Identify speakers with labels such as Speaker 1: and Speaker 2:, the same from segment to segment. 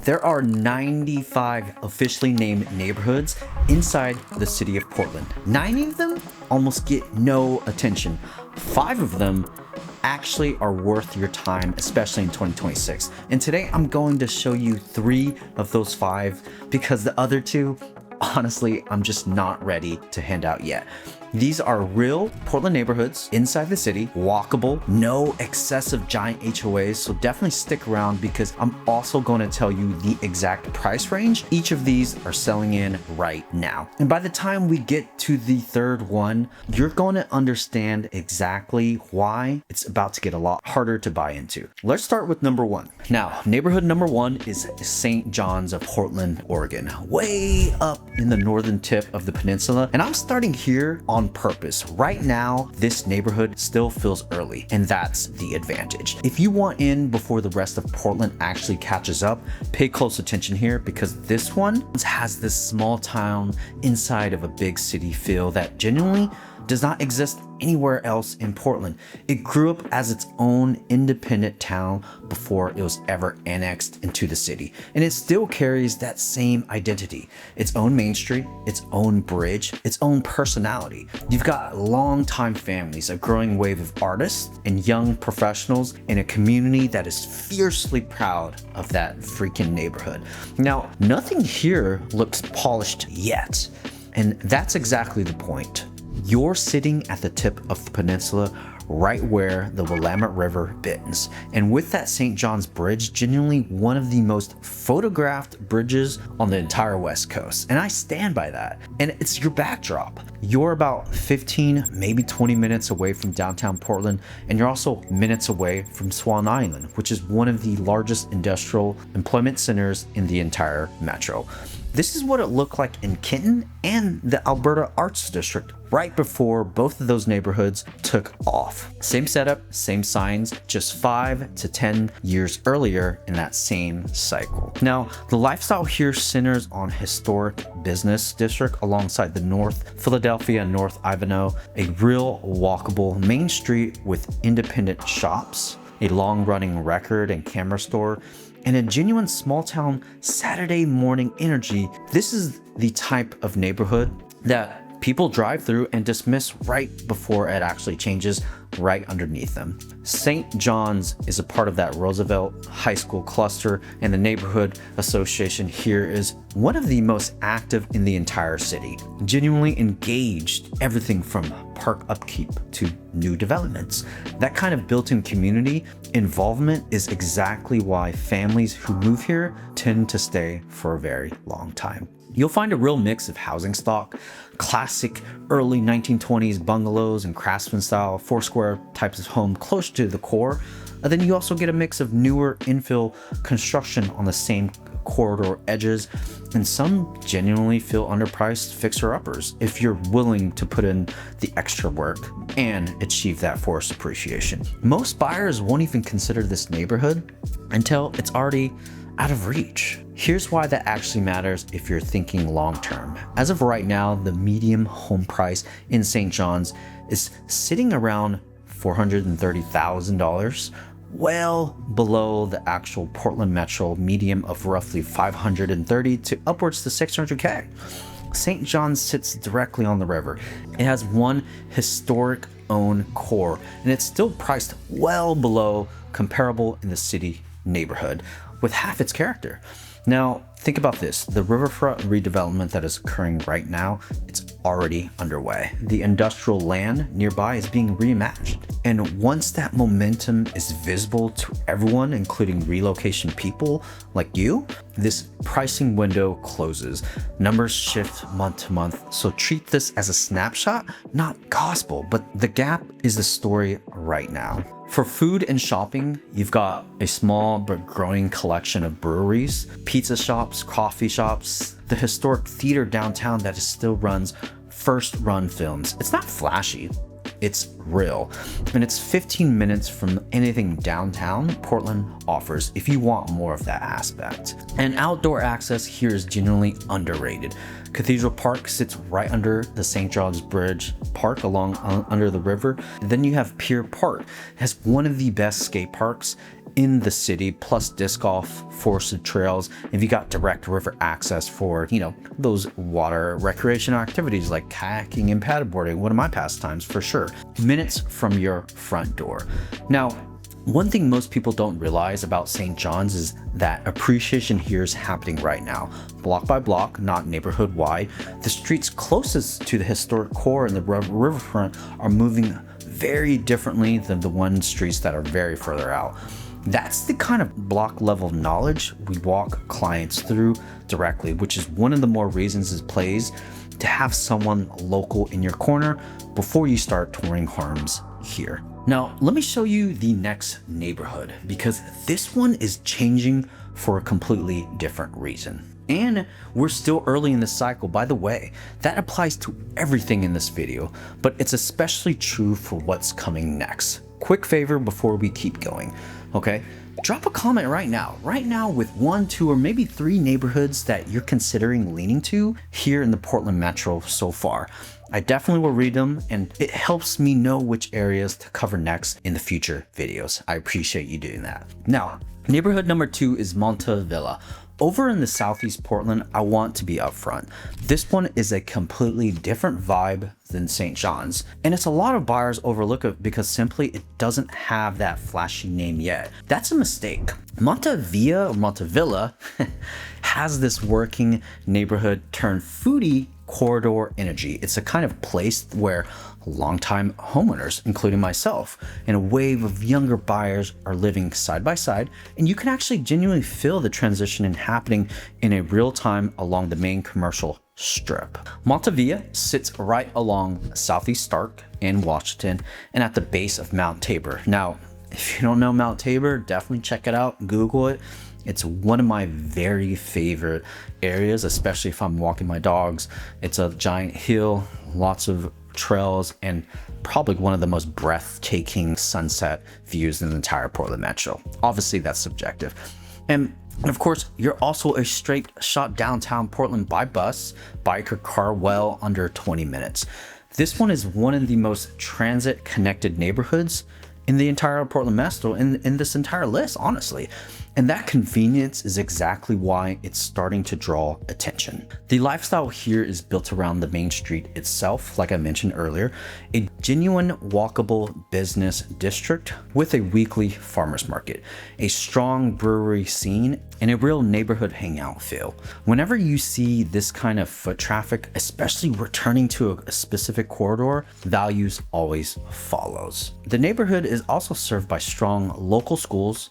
Speaker 1: There are 95 officially named neighborhoods inside the city of Portland. 90 of them almost get no attention. 5 of them actually are worth your time, especially in 2026. And today I'm going to show you 3 of those 5 because the other 2, honestly, I'm just not ready to hand out yet. These are real Portland neighborhoods inside the city, walkable, no excessive giant HOAs, so definitely stick around because I'm also going to tell you the exact price range each of these are selling in right now. And by the time we get to the third one, you're going to understand exactly why it's about to get a lot harder to buy into. Let's start with number 1. Now, neighborhood number 1 is St. John's of Portland, Oregon, way up in the northern tip of the peninsula. And I'm starting here on purpose. Right now, this neighborhood still feels early, and that's the advantage. If you want in before the rest of Portland actually catches up, pay close attention here because this one has this small town inside of a big city feel that genuinely does not exist anywhere else in Portland. It grew up as its own independent town before it was ever annexed into the city. And it still carries that same identity. Its own main street, its own bridge, its own personality. You've got longtime families, a growing wave of artists and young professionals in a community that is fiercely proud of that freaking neighborhood. Now, nothing here looks polished yet. And that's exactly the point. You're sitting at the tip of the peninsula right where the Willamette River bends. And with that St. John's Bridge, genuinely one of the most photographed bridges on the entire West Coast. And I stand by that. And it's your backdrop. You're about 15, maybe 20 minutes away from downtown Portland. And you're also minutes away from Swan Island, which is one of the largest industrial employment centers in the entire metro. This is what it looked like in Kenton and the Alberta Arts District right before both of those neighborhoods took off. Same setup, same signs, just 5 to 10 years earlier in that same cycle. Now, the lifestyle here centers on historic business district alongside the North Philadelphia and North Ivanhoe, a real walkable main street with independent shops, a long-running record and camera store, and a genuine small-town Saturday morning energy. This is the type of neighborhood that people drive through and dismiss right before it actually changes right underneath them. St. John's is a part of that Roosevelt High School cluster, and the neighborhood association here is one of the most active in the entire city. Genuinely engaged, everything from park upkeep to new developments. That kind of built-in community involvement is exactly why families who move here tend to stay for a very long time. You'll find a real mix of housing stock, classic early 1920s bungalows and craftsman style four-square types of home close to the core. And then you also get a mix of newer infill construction on the same corridor edges, and some genuinely feel underpriced fixer-uppers if you're willing to put in the extra work and achieve that forced appreciation. Most buyers won't even consider this neighborhood until it's already out of reach. Here's why that actually matters if you're thinking long-term. As of right now, the median home price in St. John's is sitting around $430,000, well below the actual Portland Metro median of roughly $530,000 to upwards to $600,000. St. John's sits directly on the river. It has one historic own core, and it's still priced well below comparable in the city neighborhood with half its character. Now, think about this. The riverfront redevelopment that is occurring right now, it's already underway. The industrial land nearby is being reimagined. And once that momentum is visible to everyone, including relocation people like you, this pricing window closes. Numbers shift month to month. So treat this as a snapshot, not gospel, but the gap is the story right now. For food and shopping, you've got a small but growing collection of breweries, pizza shops, coffee shops, the historic theater downtown that still runs first-run films. It's not flashy, it's real. And it's 15 minutes from anything downtown Portland offers if you want more of that aspect. And outdoor access here is genuinely underrated. Cathedral Park sits right under the St. John's Bridge Park along under the river. And then you have Pier Park. It has one of the best skate parks in the city, plus disc golf, forested trails. If you got direct river access for, those water recreational activities like kayaking and paddleboarding, one of my pastimes for sure, minutes from your front door. Now, one thing most people don't realize about St. John's is that appreciation here is happening right now, block by block, not neighborhood wide. The streets closest to the historic core and the riverfront are moving very differently than the streets that are very further out. That's the kind of block level knowledge we walk clients through directly, which is one of the more reasons it plays to have someone local in your corner before you start touring homes here. Now, let me show you the next neighborhood, because this one is changing for a completely different reason. And we're still early in the cycle, by the way. That applies to everything in this video, but it's especially true for what's coming next. Quick favor before we keep going, okay? Drop a comment right now with 1, 2, or maybe 3 neighborhoods that you're considering leaning to here in the Portland Metro so far. I definitely will read them, and it helps me know which areas to cover next in the future videos. I appreciate you doing that. Now, neighborhood number 2 is Montavilla. Over in the Southeast Portland, I want to be upfront. This one is a completely different vibe than St. John's, and it's a lot of buyers overlook it because simply it doesn't have that flashy name yet. That's a mistake. Montavilla has this working neighborhood turned foodie corridor energy. It's a kind of place where longtime homeowners, including myself, and a wave of younger buyers are living side by side, and you can actually genuinely feel the transition happening in a real time along the main commercial strip. Montavilla sits right along Southeast Stark and Washington and at the base of Mount Tabor. Now, if you don't know Mount Tabor, definitely check it out, Google it. It's one of my very favorite areas, especially if I'm walking my dogs. It's a giant hill, lots of trails, and probably one of the most breathtaking sunset views in the entire Portland Metro. Obviously, that's subjective. And of course, you're also a straight shot downtown Portland by bus, bike, or car well under 20 minutes. This one is one of the most transit connected neighborhoods in the entire Portland Metro, in this entire list, honestly. And that convenience is exactly why it's starting to draw attention. The lifestyle here is built around the main street itself, like I mentioned earlier, a genuine walkable business district with a weekly farmers market, a strong brewery scene, and a real neighborhood hangout feel. Whenever you see this kind of foot traffic, especially returning to a specific corridor, values always follows. The neighborhood is also served by strong local schools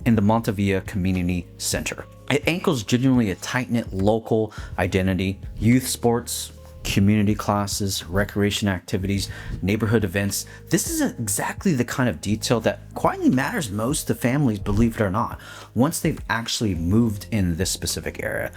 Speaker 1: and the Montavilla Community Center. It anchors genuinely a tight-knit local identity, youth sports, community classes, recreation activities, neighborhood events. This is exactly the kind of detail that quietly matters most to families, believe it or not, once they've actually moved in this specific area.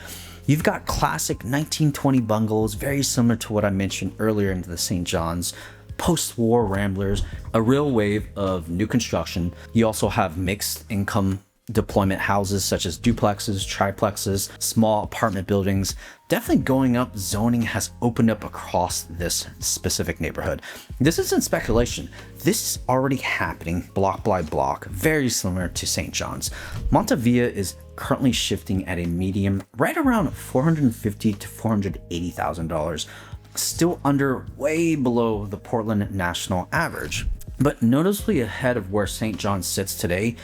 Speaker 1: You've got classic 1920 bungalows, very similar to what I mentioned earlier into the St. John's, post-war ramblers, a real wave of new construction. You also have mixed income deployment houses such as duplexes, triplexes, small apartment buildings. Definitely going up, zoning has opened up across this specific neighborhood. This isn't speculation. This is already happening block by block, very similar to St. John's. Montavilla is currently shifting at a medium right around $450,000 to $480,000. Still way below the Portland national average, but noticeably ahead of where St. John's sits today.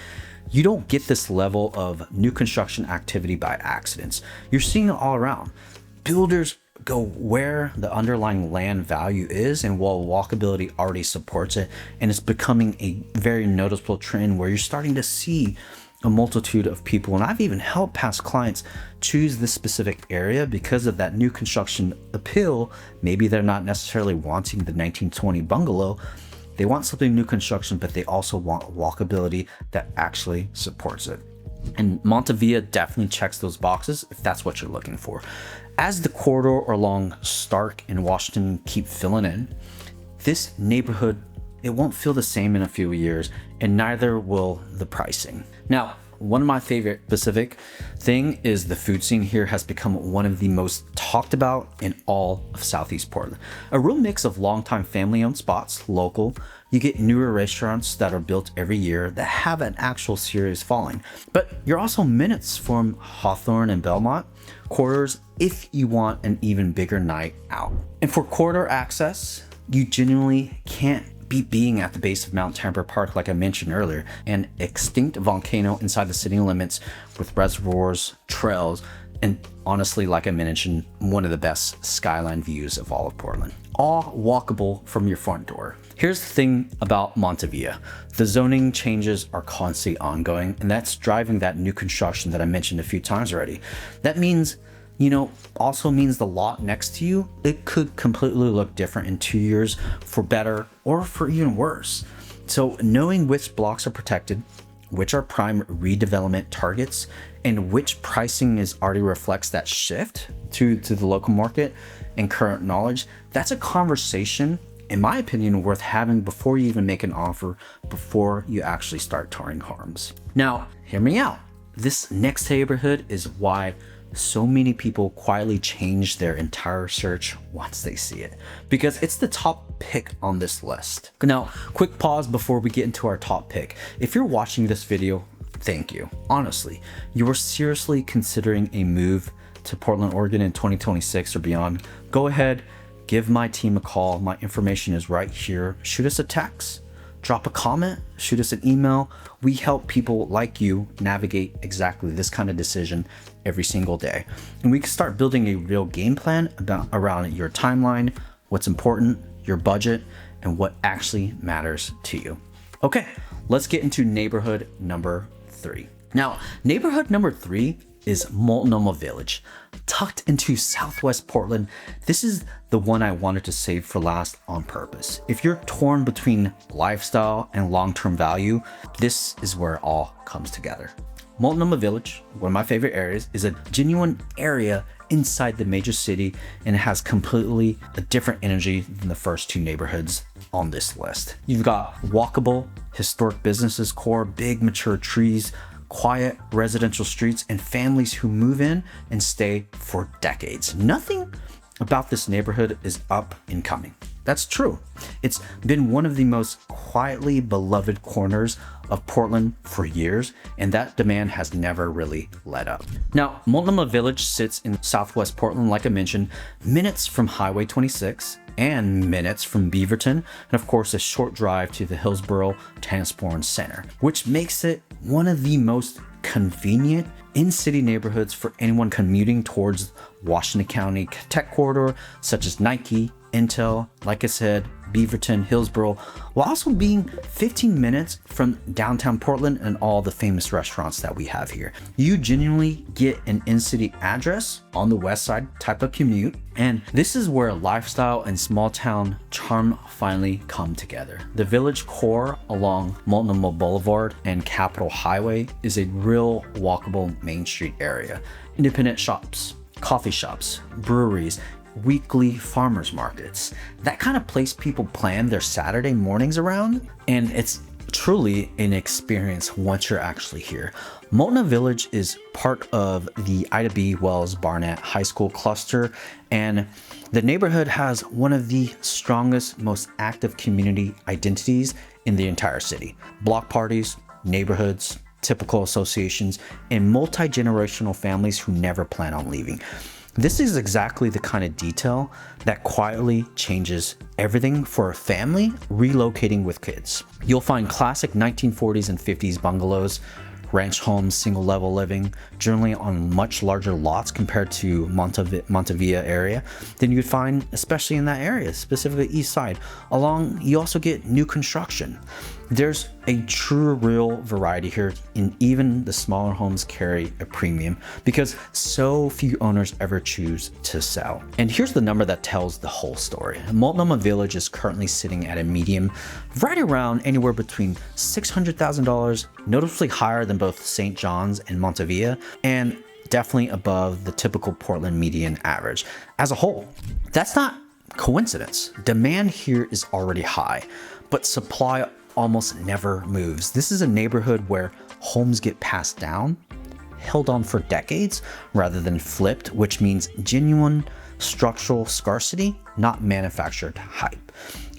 Speaker 1: You don't get this level of new construction activity by accidents. You're seeing it all around. Builders go where the underlying land value is, and while walkability already supports it, and it's becoming a very noticeable trend where you're starting to see a multitude of people, and I've even helped past clients choose this specific area because of that new construction appeal. Maybe they're not necessarily wanting the 1920 bungalow. They want something new construction, but they also want walkability that actually supports it. And Montavilla definitely checks those boxes if that's what you're looking for. As the corridor along Stark and Washington keep filling in, this neighborhood, it won't feel the same in a few years, and neither will the pricing. Now, one of my favorite specific thing is the food scene here has become one of the most talked about in all of Southeast Portland. A real mix of longtime family-owned spots, local, You get newer restaurants that are built every year that have an actual serious following. But you're also minutes from Hawthorne and Belmont corridors if you want an even bigger night out. And for corridor access, you genuinely can't beat being at the base of Mount Tamper Park, like I mentioned earlier, an extinct volcano inside the city limits with reservoirs, trails, and honestly, like I mentioned, one of the best skyline views of all of Portland. All walkable from your front door. Here's the thing about Montavilla. The zoning changes are constantly ongoing, and that's driving that new construction that I mentioned a few times already. That means, also means the lot next to you, it could completely look different in 2 years for better or for even worse. So knowing which blocks are protected, which are prime redevelopment targets, and which pricing already reflects that shift to the local market and current knowledge, that's a conversation, in my opinion, worth having before you even make an offer, before you actually start touring homes. Now, hear me out. This next neighborhood is why so many people quietly change their entire search once they see it, because it's the top pick on this list. Now, quick pause before we get into our top pick. If you're watching this video, thank you. Honestly, you are seriously considering a move to Portland, Oregon in 2026 or beyond, go ahead, give my team a call. My information is right here. Shoot us a text, drop a comment, shoot us an email. We help people like you navigate exactly this kind of decision every single day. And we can start building a real game plan around your timeline, what's important, your budget, and what actually matters to you. Okay, let's get into neighborhood number 3. Now, neighborhood number 3 is Multnomah Village. Tucked into Southwest Portland, this is the one I wanted to save for last on purpose. If you're torn between lifestyle and long-term value, this is where it all comes together. Multnomah Village, one of my favorite areas, is a genuine area inside the major city, and it has completely a different energy than the first 2 neighborhoods on this list. You've got walkable, historic businesses core, big mature trees, quiet residential streets, and families who move in and stay for decades. Nothing about this neighborhood is up and coming. That's true. It's been one of the most quietly beloved corners of Portland for years, and that demand has never really let up. Now, Multnomah Village sits in Southwest Portland, like I mentioned, minutes from Highway 26 and minutes from Beaverton, and of course a short drive to the Hillsborough Transport Center, which makes it one of the most convenient in-city neighborhoods for anyone commuting towards Washington County Tech Corridor, such as Nike, Intel, like I said, Beaverton, Hillsborough, while also being 15 minutes from downtown Portland and all the famous restaurants that we have here. You genuinely get an in-city address on the west side type of commute, and this is where lifestyle and small town charm finally come together. The village core along Multnomah Boulevard and Capitol Highway is a real walkable Main Street area. Independent shops, coffee shops, breweries, weekly farmers markets, that kind of place people plan their Saturday mornings around, and it's truly an experience once you're actually here. Multnomah Village is part of the Ida B. Wells Barnett High School cluster, and the neighborhood has one of the strongest, most active community identities in the entire city. Block parties, neighborhoods, typical associations, and multi-generational families who never plan on leaving. This is exactly the kind of detail that quietly changes everything for a family relocating with kids. You'll find classic 1940s and 50s bungalows, ranch homes, single level living, generally on much larger lots compared to Montavilla area than you'd find, especially in that area, specifically east side. You also get new construction. There's a true real variety here, and even the smaller homes carry a premium because so few owners ever choose to sell. And here's the number that tells the whole story. Multnomah Village is currently sitting at a median right around anywhere between $600,000, noticeably higher than both St. John's and Montavilla, and definitely above the typical Portland median average. As a whole, that's not coincidence. Demand here is already high, but supply almost never moves. This is a neighborhood where homes get passed down, held on for decades rather than flipped, which means genuine structural scarcity, not manufactured hype.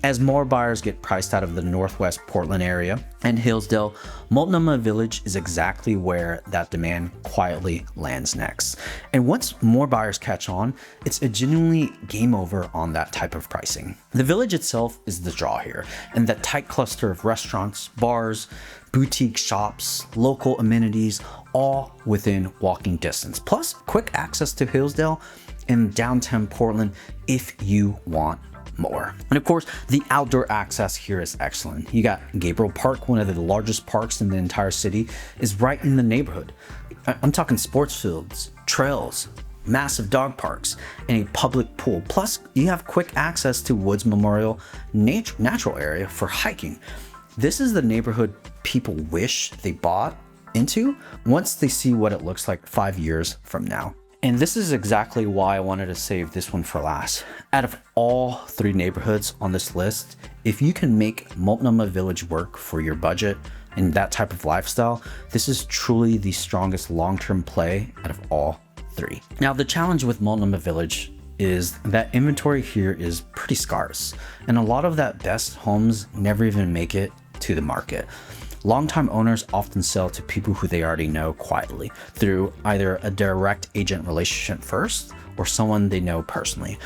Speaker 1: As more buyers get priced out of the Northwest Portland area and Hillsdale, Multnomah Village is exactly where that demand quietly lands next. And once more buyers catch on, it's a genuinely game over on that type of pricing. The village itself is the draw here, and that tight cluster of restaurants, bars, boutique shops, local amenities, all within walking distance, plus quick access to Hillsdale and downtown Portland if you want more. And of course, the outdoor access here is excellent. You got Gabriel Park, one of the largest parks in the entire city, is right in the neighborhood. I'm talking sports fields, trails, massive dog parks, and a public pool. Plus, you have quick access to Woods Memorial Natural Area for hiking. This is the neighborhood people wish they bought into once they see what it looks like 5 years from now. And this is exactly why I wanted to save this one for last. Out of all 3 neighborhoods on this list, if you can make Multnomah Village work for your budget and that type of lifestyle, this is truly the strongest long-term play out of all 3. Now, the challenge with Multnomah Village is that inventory here is pretty scarce, and a lot of that best homes never even make it to the market. Longtime owners often sell to people who they already know quietly through either a direct agent relationship first or someone they know personally.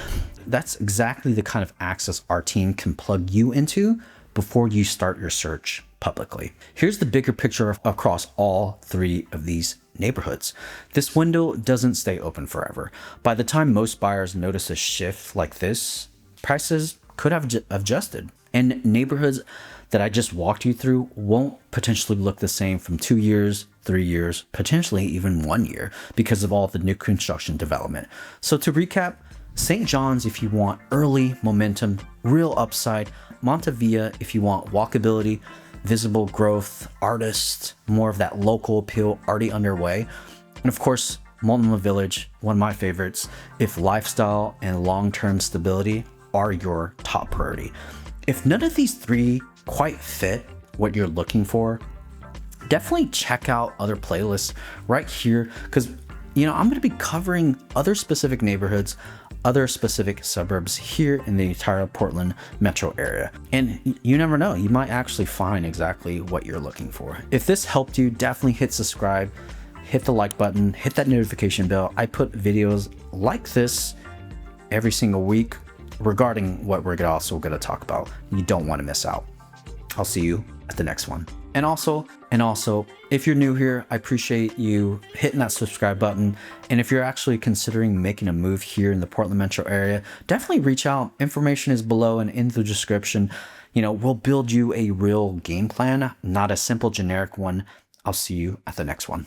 Speaker 1: That's exactly the kind of access our team can plug you into before you start your search publicly. Here's the bigger picture across all 3 of these neighborhoods. This window doesn't stay open forever. By the time most buyers notice a shift like this, prices could have adjusted, and neighborhoods that I just walked you through won't potentially look the same from 2 years, 3 years, potentially even 1 year because of all the new construction development. So to recap, St. John's if you want early momentum, real upside, Montavilla if you want walkability, visible growth, artists, more of that local appeal already underway. And of course, Multnomah Village, one of my favorites, if lifestyle and long-term stability are your top priority. If none of these 3 quite fit what you're looking for, definitely check out other playlists right here, because I'm going to be covering other specific neighborhoods, other specific suburbs here in the entire Portland metro area. And you never know, you might actually find exactly what you're looking for. If this helped you, definitely hit subscribe, hit the like button, hit that notification bell. I put videos like this every single week regarding what we're also going to talk about. You don't want to miss out. I'll see you at the next one. And also, if you're new here, I appreciate you hitting that subscribe button. And if you're actually considering making a move here in the Portland metro area, definitely reach out. Information is below and in the description. We'll build you a real game plan, not a simple generic one. I'll see you at the next one.